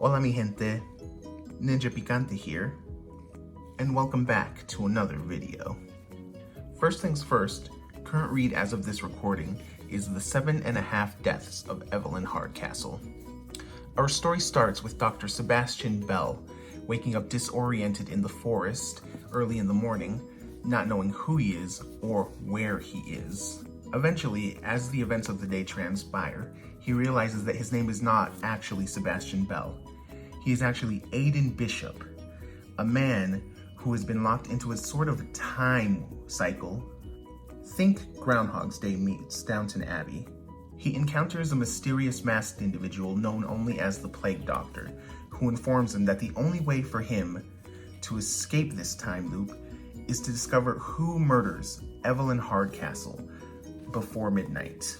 Hola mi gente, NinjaPicante here, and welcome back to another video. First things first, current read as of this recording is The 7.5 Deaths of Evelyn Hardcastle. Our story starts with Dr. Sebastian Bell waking up disoriented in the forest early in the morning, not knowing who he is or where he is. Eventually, as the events of the day transpire, he realizes that his name is not actually Sebastian Bell. He is actually Aiden Bishop, a man who has been locked into a sort of time cycle. Think Groundhog's Day meets Downton Abbey. He encounters a mysterious masked individual known only as the Plague Doctor, who informs him that the only way for him to escape this time loop is to discover who murders Evelyn Hardcastle before midnight.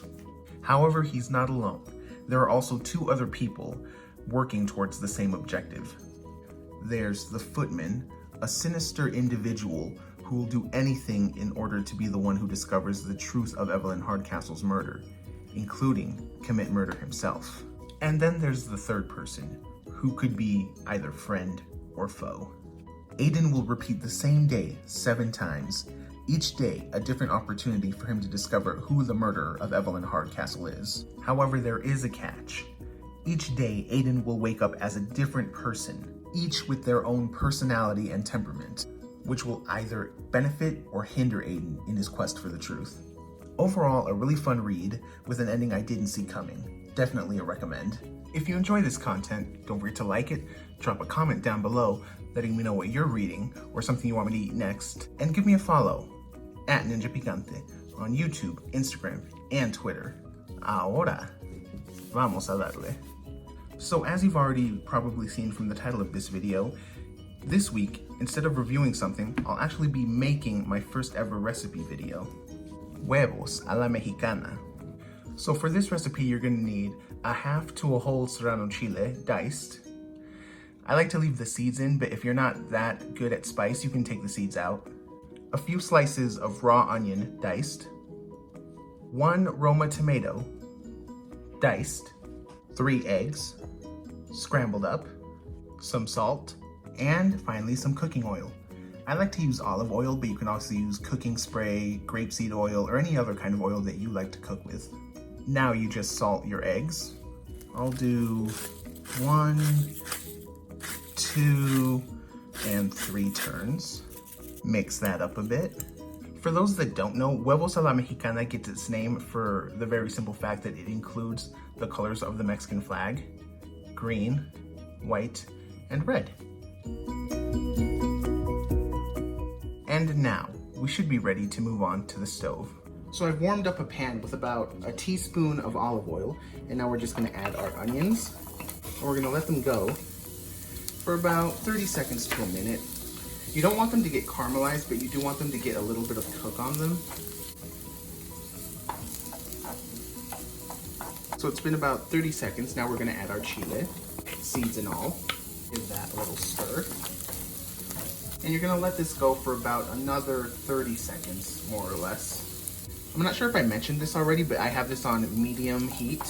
However, he's not alone. There are also two other people working towards the same objective. There's the Footman, a sinister individual who will do anything in order to be the one who discovers the truth of Evelyn Hardcastle's murder, including commit murder himself. And then there's the third person, who could be either friend or foe. Aiden will repeat the same day 7 times, each day a different opportunity for him to discover who the murderer of Evelyn Hardcastle is. However, there is a catch. Each day, Aiden will wake up as a different person, each with their own personality and temperament, which will either benefit or hinder Aiden in his quest for the truth. Overall, a really fun read with an ending I didn't see coming. Definitely a recommend. If you enjoy this content, don't forget to like it, drop a comment down below letting me know what you're reading or something you want me to eat next, and give me a follow at NinjaPicante on YouTube, Instagram, and Twitter. Ahora, vamos a darle. So as you've already probably seen from the title of this video, this week, instead of reviewing something, I'll actually be making my first ever recipe video. Huevos A La Mexicana. So for this recipe, you're gonna need a half to a whole serrano chile, diced. I like to leave the seeds in, but if you're not that good at spice, you can take the seeds out. A few slices of raw onion, diced. 1 Roma tomato, diced. 3 eggs, scrambled up. Some salt, and finally some cooking oil. I like to use olive oil, but you can also use cooking spray, grapeseed oil, or any other kind of oil that you like to cook with. Now you just salt your eggs. I'll do 1, 2, and 3 turns. Mix that up a bit. For those that don't know, Huevos A La Mexicana gets its name for the very simple fact that it includes the colors of the Mexican flag: green, white, and red. And now, we should be ready to move on to the stove. So I've warmed up a pan with about a teaspoon of olive oil, and now we're just gonna add our onions, and we're gonna let them go for about 30 seconds to a minute. You don't want them to get caramelized, but you do want them to get a little bit of cook on them. So it's been about 30 seconds. Now we're gonna add our chile, seeds and all. Give that a little stir. And you're gonna let this go for about another 30 seconds, more or less. I'm not sure if I mentioned this already, but I have this on medium heat.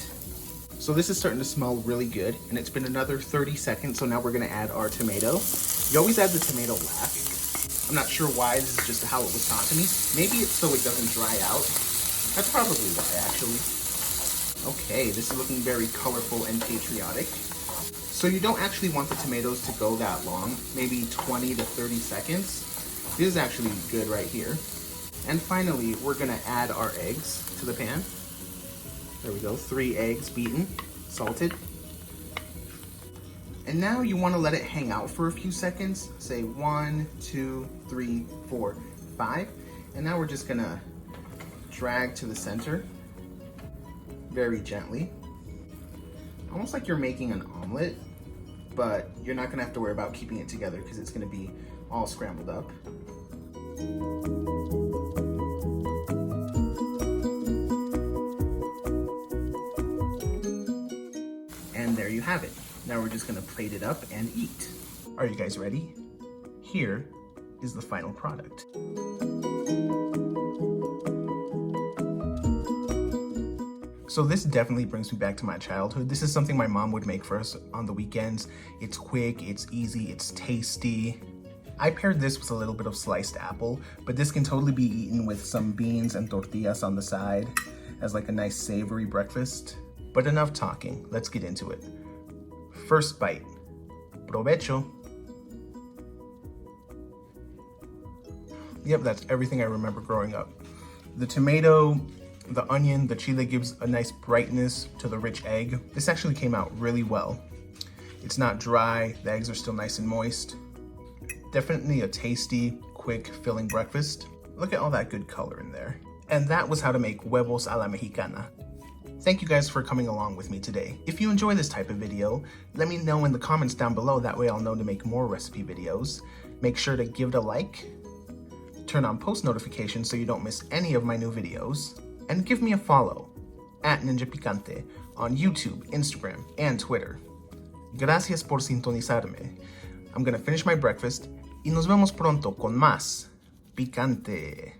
So this is starting to smell really good, and it's been another 30 seconds, so now we're gonna add our tomato. You always add the tomato last. I'm not sure why, this is just how it was taught to me. Maybe it's so it doesn't dry out. That's probably why, actually. Okay, this is looking very colorful and patriotic. So you don't actually want the tomatoes to go that long, maybe 20 to 30 seconds. This is actually good right here. And finally, we're gonna add our eggs to the pan. There we go, 3 eggs beaten, salted. And now you wanna let it hang out for a few seconds, say 1, 2, 3, 4, 5. And now we're just gonna drag to the center, very gently. Almost like you're making an omelet, but you're not gonna have to worry about keeping it together because it's gonna be all scrambled up. And there you have it. Now we're just gonna plate it up and eat. Are you guys ready? Here is the final product. So this definitely brings me back to my childhood. This is something my mom would make for us on the weekends. It's quick, it's easy, it's tasty. I paired this with a little bit of sliced apple, but this can totally be eaten with some beans and tortillas on the side as like a nice savory breakfast. But enough talking, let's get into it. First bite. Provecho. Yep, that's everything I remember growing up. The tomato, the onion, the chile gives a nice brightness to the rich egg. This actually came out really well. It's not dry, the eggs are still nice and moist. Definitely a tasty, quick, filling breakfast. Look at all that good color in there. And that was how to make huevos a la mexicana. Thank you guys for coming along with me today. If you enjoy this type of video, let me know in the comments down below, that way I'll know to make more recipe videos. Make sure to give it a like, turn on post notifications so you don't miss any of my new videos, and give me a follow at NinjaPicante on YouTube, Instagram, and Twitter. Gracias por sintonizarme. I'm gonna finish my breakfast y nos vemos pronto con más picante.